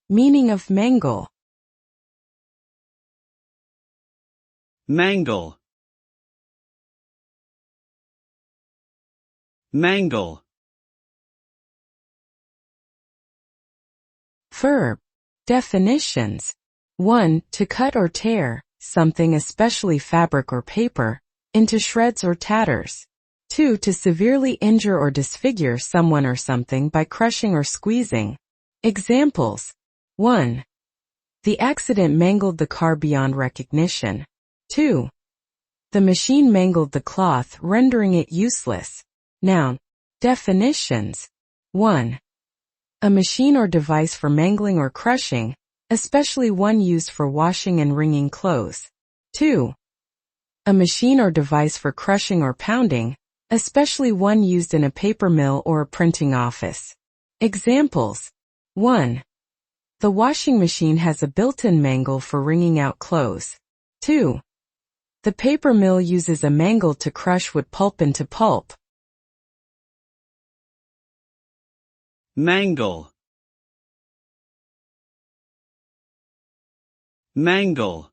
Meaning of mangle. Mangle. Mangle. Verb. Definitions. 1. To cut or tear, something especially fabric or paper, into shreds or tatters. 2. To severely injure or disfigure someone or something by crushing or squeezing. Examples. 1. The accident mangled the car beyond recognition. 2. The machine mangled the cloth, rendering it useless. Noun. Definitions. 1. A machine or device for mangling or crushing, especially one used for washing and wringing clothes. 2. A machine or device for crushing or pounding, especially one used in a paper mill or a printing office. Examples. 1. The washing machine has a built-in mangle for wringing out clothes. 2. The paper mill uses a mangle to crush wood pulp into pulp. Mangle. Mangle.